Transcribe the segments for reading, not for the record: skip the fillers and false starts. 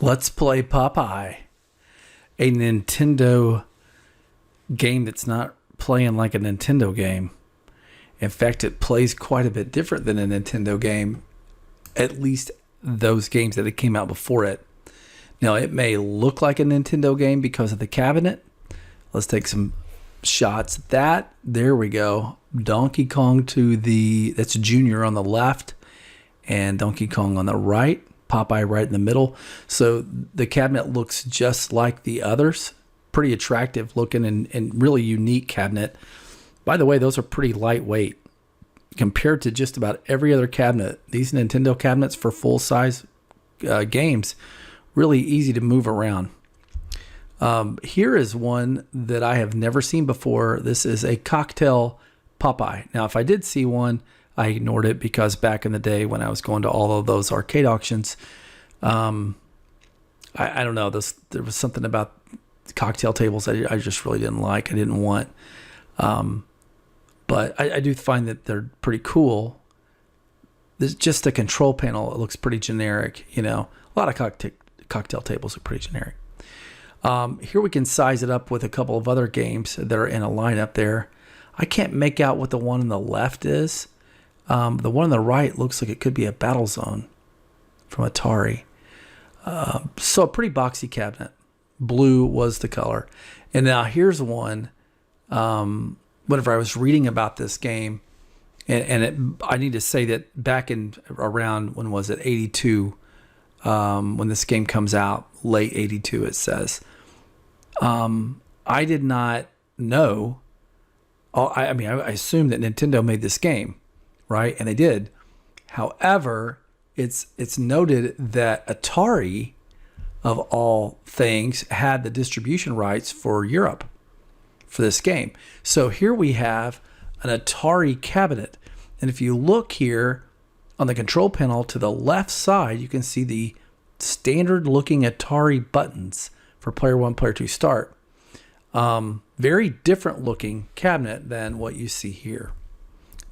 Let's play Popeye, a Nintendo game that's not playing like a Nintendo game. In fact, it plays quite a bit different than a Nintendo game, at least those games that came out before it. Now, it may look like a Nintendo game because of the cabinet. Let's take some shots at that. There we go. Donkey Kong that's Junior on the left, and Donkey Kong on the right. Popeye right in the middle. So the cabinet looks just like the others. Pretty attractive looking and really unique cabinet. By the way, those are pretty lightweight compared to just about every other cabinet. These Nintendo cabinets for full-size games, really easy to move around. Here is one that I have never seen before. This is a cocktail Popeye. Now, if I did see one, I ignored it because back in the day when I was going to all of those arcade auctions, I don't know, there was something about cocktail tables I just really didn't like. I didn't want. But I do find that they're pretty cool. There's just the control panel. It looks pretty generic. You know, a lot of cocktail tables are pretty generic. Here we can size it up with a couple of other games that are in a lineup there. I can't make out what the one on the left is. The one on the right looks like it could be a Battlezone from Atari. So a pretty boxy cabinet. Blue was the color. And now here's one. Whenever I was reading about this game, I need to say that back in around, when was it, 82, when this game comes out, late 82 it says. I did not know. I assumed that Nintendo made this game. Right, and they did. However, it's noted that Atari, of all things, had the distribution rights for Europe for this game. So here we have an Atari cabinet, and if you look here on the control panel to the left side, you can see the standard-looking Atari buttons for Player 1, Player 2 Start. Very different-looking cabinet than what you see here.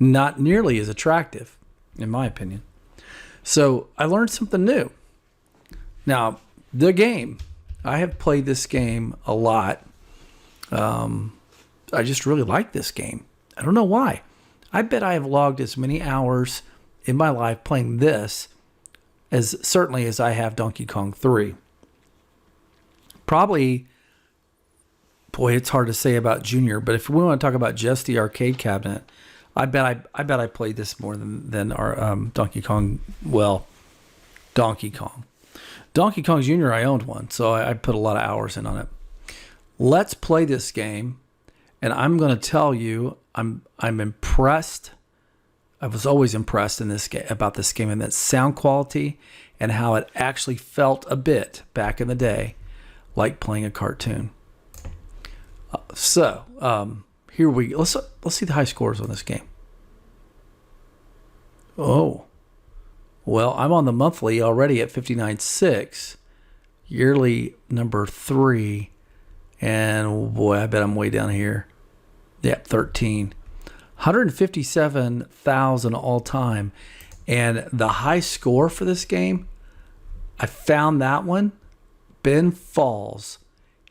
Not nearly as attractive, in my opinion. So I learned something new. Now, the game, I have played this game a lot. I just really like this game. I don't know why. I bet I have logged as many hours in my life playing this as certainly as I have Donkey Kong 3. Probably, boy, it's hard to say about Junior, but if we want to talk about just the arcade cabinet, I bet I played this more than our Donkey Kong. Well, Donkey Kong Jr. I owned one, so I put a lot of hours in on it. Let's play this game, and I'm going to tell you I'm impressed. I was always impressed in this game about this game and that sound quality and how it actually felt a bit back in the day like playing a cartoon. Here we go. Let's see the high scores on this game. Oh, well, I'm on the monthly already at 59.6, yearly number 3, and oh boy, I bet I'm way down here. Yeah, 13, 157,000 all time, and the high score for this game, I found that one, Ben Falls,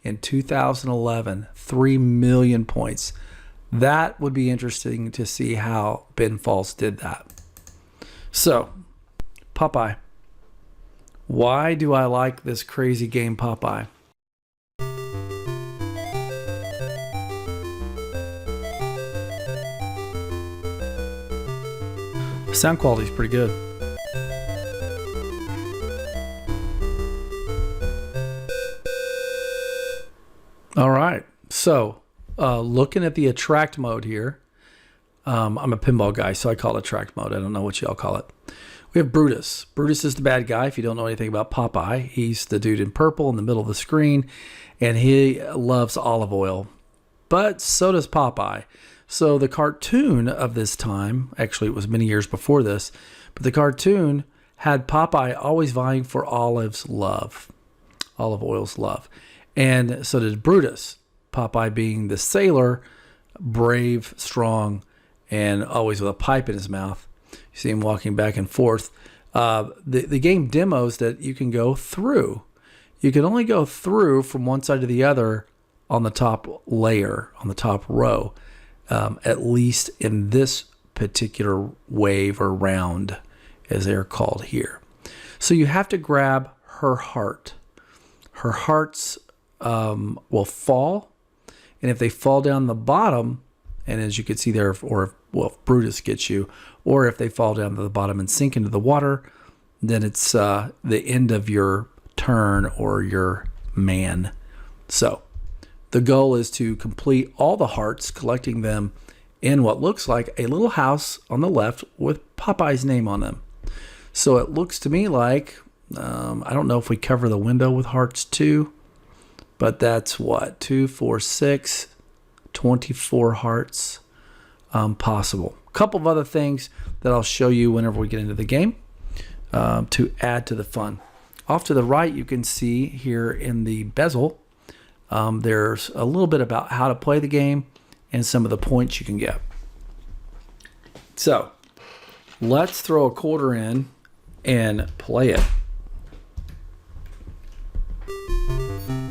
in 2011, 3 million points. That would be interesting to see how Ben Falls did that. So, Popeye. Why do I like this crazy game, Popeye? Sound quality is pretty good. All right. So, looking at the attract mode here, I'm a pinball guy, so I call it attract mode. I don't know what y'all call it. We have Brutus. Brutus is the bad guy. If you don't know anything about Popeye, he's the dude in purple in the middle of the screen, and he loves olive oil. But so does Popeye. So the cartoon of this time, actually it was many years before this, but the cartoon had Popeye always vying for olive oil's love. And so did Brutus. Popeye being the sailor, brave, strong, and always with a pipe in his mouth. You see him walking back and forth. The game demos that you can go through. you can only go through from one side to the other on the top layer, on the top row, at least in this particular wave or round, as they're called here. So you have to grab her heart. Her hearts will fall, and if they fall down the bottom, and as you can see there, if Brutus gets you, or if they fall down to the bottom and sink into the water, then it's the end of your turn or your man. So the goal is to complete all the hearts, collecting them in what looks like a little house on the left with Popeye's name on them. So it looks to me like, I don't know if we cover the window with hearts too, but that's what, 2, 4, 6, 24 hearts possible. A couple of other things that I'll show you whenever we get into the game to add to the fun. Off to the right, you can see here in the bezel, there's a little bit about how to play the game and some of the points you can get. So let's throw a quarter in and play it.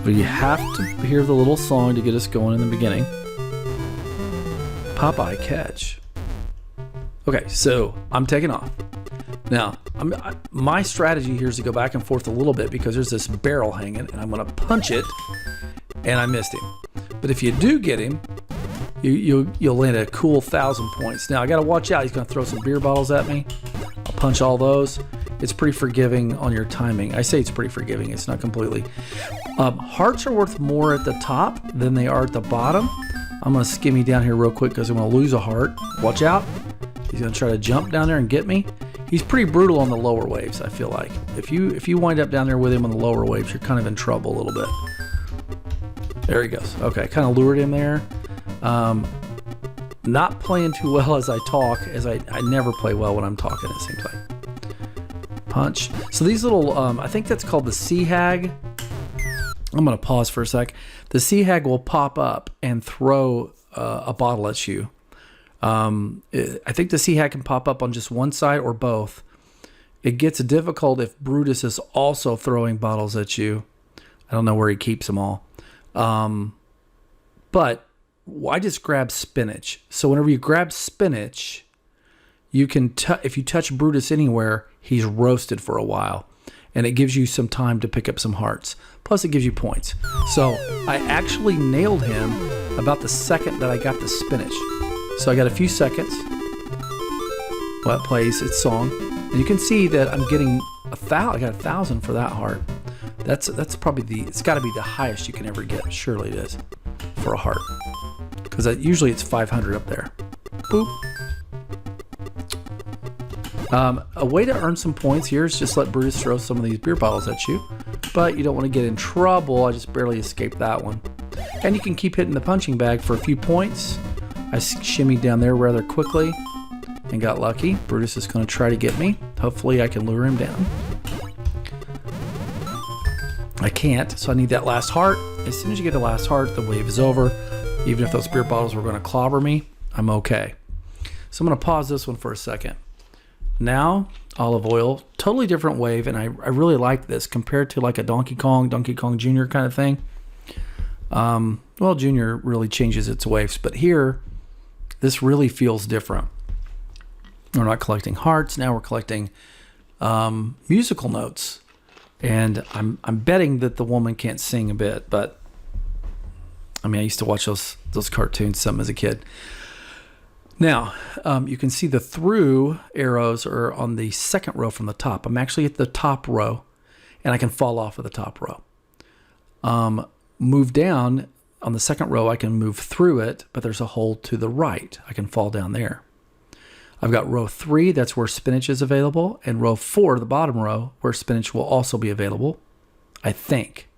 But you have to hear the little song to get us going in the beginning. Popeye catch. Okay, so I'm taking off. Now, my strategy here is to go back and forth a little bit because there's this barrel hanging, and I'm going to punch it, and I missed him. But if you do get him, you'll land a cool 1,000 points. Now, I got to watch out. He's going to throw some beer bottles at me. I'll punch all those. It's pretty forgiving on your timing. I say it's pretty forgiving. It's not completely. Hearts are worth more at the top than they are at the bottom. I'm going to skim down here real quick because I'm going to lose a heart. Watch out. He's going to try to jump down there and get me. He's pretty brutal on the lower waves, I feel like. If you wind up down there with him on the lower waves, you're kind of in trouble a little bit. There he goes. Okay, kind of lured him there. Not playing too well as I talk, as I never play well when I'm talking, it seems like. Punch. So these little, I think that's called the sea hag. I'm going to pause for a sec. The sea hag will pop up and throw a bottle at you. I think the sea hag can pop up on just one side or both. It gets difficult if Brutus is also throwing bottles at you. I don't know where he keeps them all. But I just grab spinach. So whenever you grab spinach, you can if you touch Brutus anywhere, he's roasted for a while. And it gives you some time to pick up some hearts. Plus, it gives you points. So I actually nailed him about the second that I got the spinach. So I got a few seconds while it plays its song. And you can see that I'm getting I got 1,000 for that heart. That's probably it's got to be the highest you can ever get. Surely it is for a heart. Because usually it's 500 up there. Boop. A way to earn some points here is just let Brutus throw some of these beer bottles at you. But you don't want to get in trouble. I just barely escaped that one. And you can keep hitting the punching bag for a few points. I shimmied down there rather quickly and got lucky. Brutus is going to try to get me. Hopefully I can lure him down. I can't, so I need that last heart. As soon as you get the last heart, the wave is over. Even if those beer bottles were going to clobber me, I'm okay. So I'm going to pause this one for a second. Now, olive oil, totally different wave, and I really like this compared to like a Donkey Kong Jr. kind of thing. Well, Jr. really changes its waves, but here, this really feels different. We're not collecting hearts, now we're collecting musical notes. And I'm betting that the woman can't sing a bit, but I mean, I used to watch those cartoons some as a kid. Now, you can see the through arrows are on the second row from the top. I'm actually at the top row, and I can fall off of the top row. Move down on the second row, I can move through it, but there's a hole to the right. I can fall down there. I've got row 3, that's where spinach is available, and row 4, the bottom row, where spinach will also be available. I think.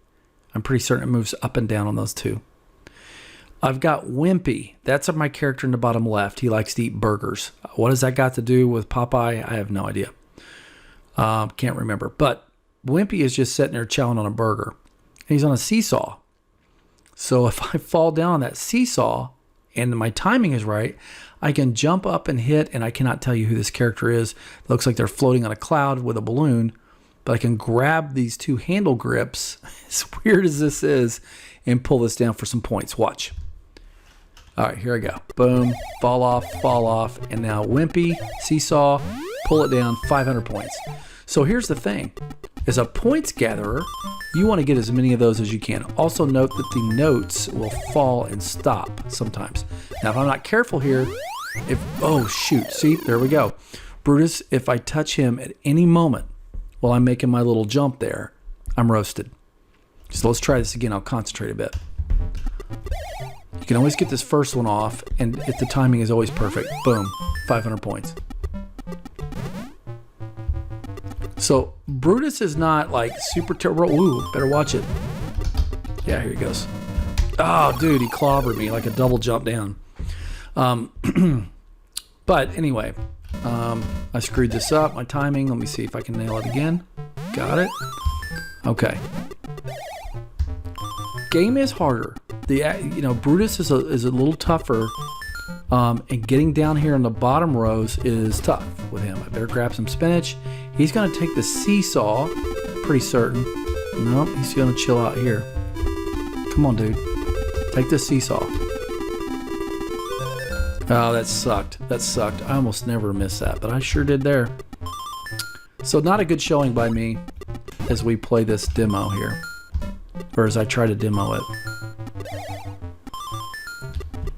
I'm pretty certain it moves up and down on those two. I've got Wimpy. That's my character in the bottom left. He likes to eat burgers. What has that got to do with Popeye? I have no idea. Can't remember. But Wimpy is just sitting there chowing on a burger. And he's on a seesaw. So if I fall down on that seesaw and my timing is right, I can jump up and hit, and I cannot tell you who this character is. It looks like they're floating on a cloud with a balloon. but I can grab these two handle grips, as weird as this is, and pull this down for some points. Watch. All right, here I go. Boom, fall off, and now wimpy, seesaw, pull it down, 500 points. So here's the thing. As a points gatherer, you want to get as many of those as you can. Also note that the notes will fall and stop sometimes. Now, if I'm not careful here, oh shoot, see, there we go. Brutus, if I touch him at any moment while I'm making my little jump there, I'm roasted. So let's try this again. I'll concentrate a bit. You can always get this first one off, and if the timing is always perfect, boom, 500 points. So Brutus is not like super terrible. Ooh, better watch it. Yeah, here he goes. Oh, dude, he clobbered me like a double jump down. But anyway, I screwed this up, my timing. Let me see if I can nail it again. Got it. Okay. Game is harder. Brutus is a little tougher, and getting down here in the bottom rows is tough with him. I better grab some spinach. He's going to take the seesaw, pretty certain. No, he's going to chill out here. Come on, dude. Take the seesaw. Oh, that sucked. I almost never miss that, but I sure did there. So not a good showing by me as we play this demo here, or as I try to demo it.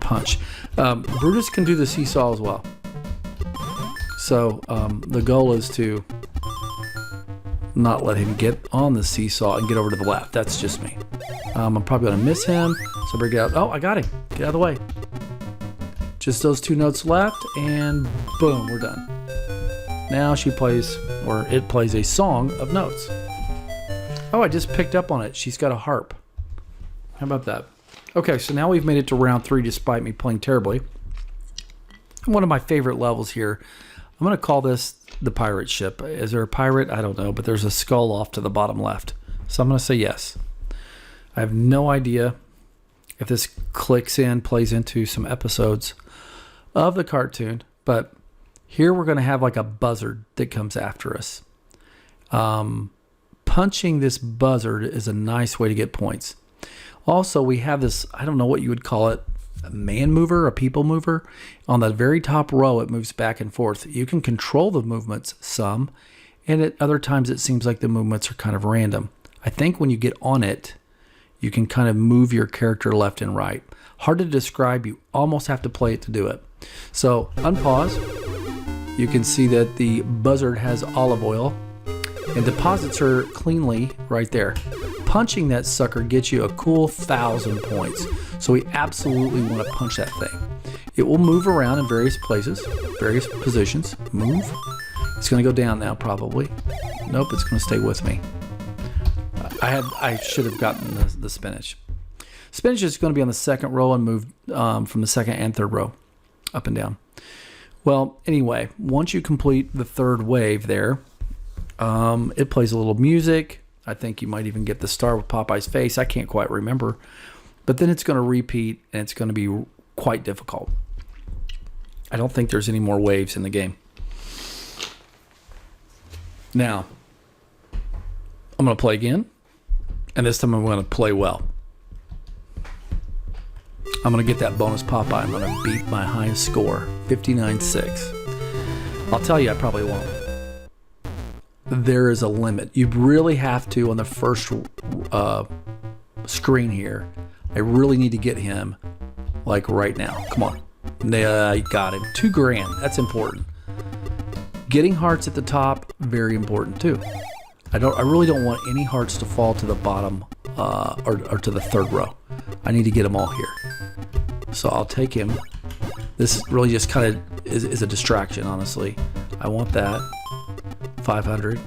Punch. Brutus can do the seesaw as well. So the goal is to not let him get on the seesaw and get over to the left. That's just me. I'm probably going to miss him, so bring it out. Oh, I got him. Get out of the way. Just those two notes left, and boom, we're done. Now she plays, or it plays a song of notes. Oh, I just picked up on it. She's got a harp. How about that? Okay, so now we've made it to round 3 despite me playing terribly. One of my favorite levels here. I'm going to call this the pirate ship. Is there a pirate? I don't know, but there's a skull off to the bottom left. So I'm going to say yes. I have no idea if this plays into some episodes of the cartoon, but here we're going to have like a buzzard that comes after us. Punching this buzzard is a nice way to get points. Also, we have this, I don't know what you would call it, a man mover, a people mover. On the very top row, it moves back and forth. You can control the movements some, and at other times it seems like the movements are kind of random. I think when you get on it, you can kind of move your character left and right. Hard to describe. You almost have to play it to do it. So unpause. You can see that the buzzard has olive oil and deposits her cleanly right there. Punching that sucker gets you a cool 1,000 points. So we absolutely want to punch that thing. It will move around in various places, various positions. Move. It's going to go down now probably. Nope, it's going to stay with me. I should have gotten the spinach. Spinach is going to be on the second row and move from the second and third row up and down. Well, anyway, once you complete the third wave there, it plays a little music. I think you might even get the star with Popeye's face. I can't quite remember. But then it's going to repeat, and it's going to be quite difficult. I don't think there's any more waves in the game. Now, I'm going to play again, and this time I'm going to play well. I'm going to get that bonus Popeye. I'm going to beat my highest score, 59.6. I'll tell you, I probably won't. There is a limit. You really have to, on the first screen here, I really need to get him like right now. Come on. I got him. $2,000. That's important. Getting hearts at the top, very important too. I really don't want any hearts to fall to the bottom or to the third row. I need to get them all here. So I'll take him. This really just kind of is a distraction, honestly. I want that. 500.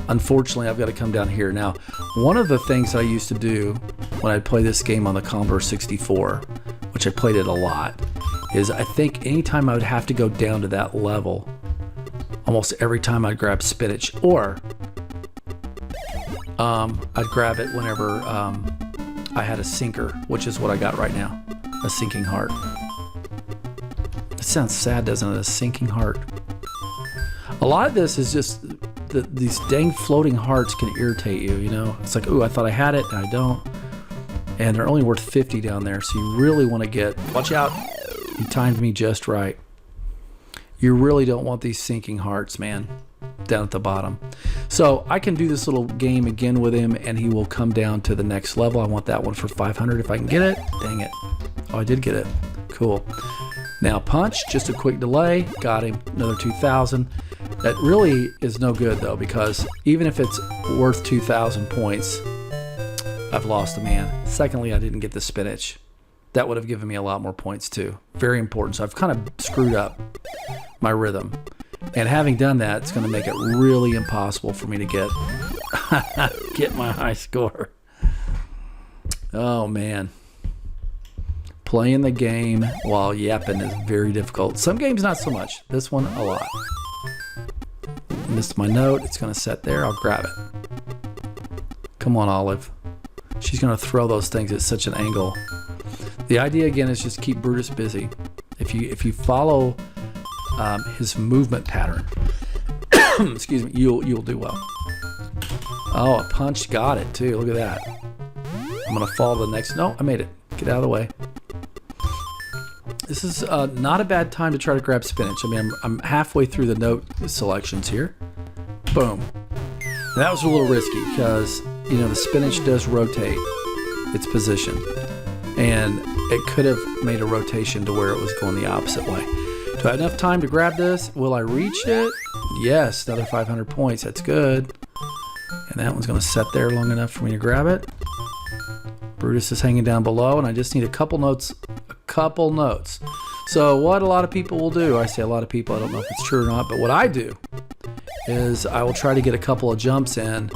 Unfortunately, I've got to come down here. Now, one of the things I used to do when I play this game on the Commodore 64, which I played it a lot, is I think anytime I would have to go down to that level, almost every time I'd grab spinach, or I'd grab it whenever I had a sinker, which is what I got right now, a sinking heart. It sounds sad, doesn't it? A sinking heart. A lot of this is just these dang floating hearts can irritate you, you know? It's like, ooh, I thought I had it, and I don't. And they're only worth 50 down there, so you really want to get... Watch out. He timed me just right. You really don't want these sinking hearts, man, down at the bottom. So I can do this little game again with him, and he will come down to the next level. I want that one for 500 if I can get it. Dang it. Oh, I did get it. Cool. Now punch, just a quick delay. Got him. Another 2,000. That really is no good, though, because even if it's worth 2,000 points, I've lost a man. Secondly, I didn't get the spinach. That would have given me a lot more points, too. Very important. So I've kind of screwed up my rhythm. And having done that, it's going to make it really impossible for me to get my high score. Oh, man. Playing the game while yapping is very difficult. Some games, not so much. This one, a lot. Missed my note. It's going to set there. I'll grab it. Come on, Olive. She's going to throw those things at such an angle. The idea, again, is just keep Brutus busy. If you follow his movement pattern, excuse me, you'll do well. Oh, a punch. Got it, too. Look at that. I'm going to follow the next... No, I made it. Get out of the way. This is not a bad time to try to grab spinach. I mean, I'm halfway through the note selections here. Boom. And that was a little risky because, you know, the spinach does rotate its position. And it could have made a rotation to where it was going the opposite way. Do I have enough time to grab this? Will I reach it? Yes, another 500 points. That's good. And that one's going to set there long enough for me to grab it. Brutus is hanging down below, and I just need a couple notes. So what a lot of people will do, I say a lot of people, I don't know if it's true or not, but what I do is I will try to get a couple of jumps in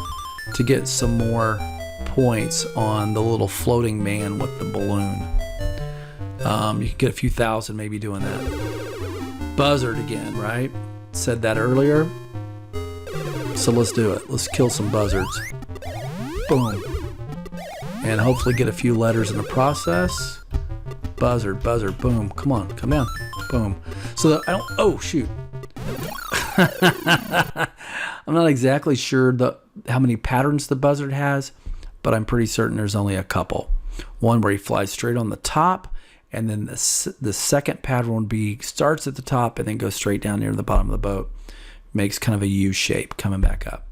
to get some more points on the little floating man with the balloon. You can get a few thousand maybe doing that. Buzzard again, right? Said that earlier. So let's do it. Let's kill some buzzards. Boom. And hopefully get a few letters in the process. Buzzard, buzzard, boom. Come on, come down. Boom. So that I don't... Oh, shoot. I'm not exactly sure how many patterns the buzzard has, but I'm pretty certain there's only a couple. One where he flies straight on the top, and then the second pattern would be starts at the top and then goes straight down near the bottom of the boat. Makes kind of a U shape coming back up.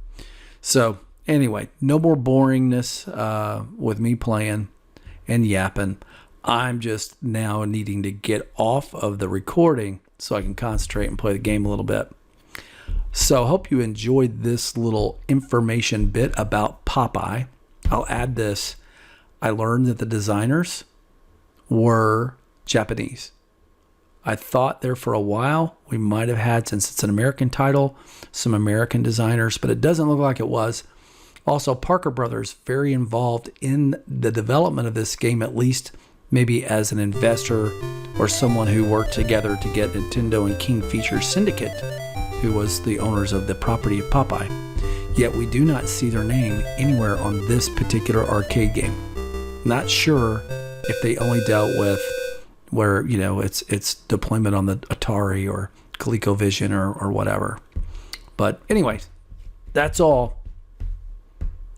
So anyway, no more boringness with me playing and yapping. I'm just now needing to get off of the recording so I can concentrate and play the game a little bit. So I hope you enjoyed this little information bit about Popeye. I'll add this. I learned that the designers were Japanese. I thought there for a while we might have had, since it's an American title, some American designers, but it doesn't look like it was. Also, Parker Brothers, very involved in the development of this game, at least maybe as an investor or someone who worked together to get Nintendo and King Features Syndicate, who was the owners of the property of Popeye. Yet we do not see their name anywhere on this particular arcade game. Not sure if they only dealt with where, you know, it's deployment on the Atari or ColecoVision or whatever. But anyway, that's all.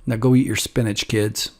Now go eat your spinach, kids.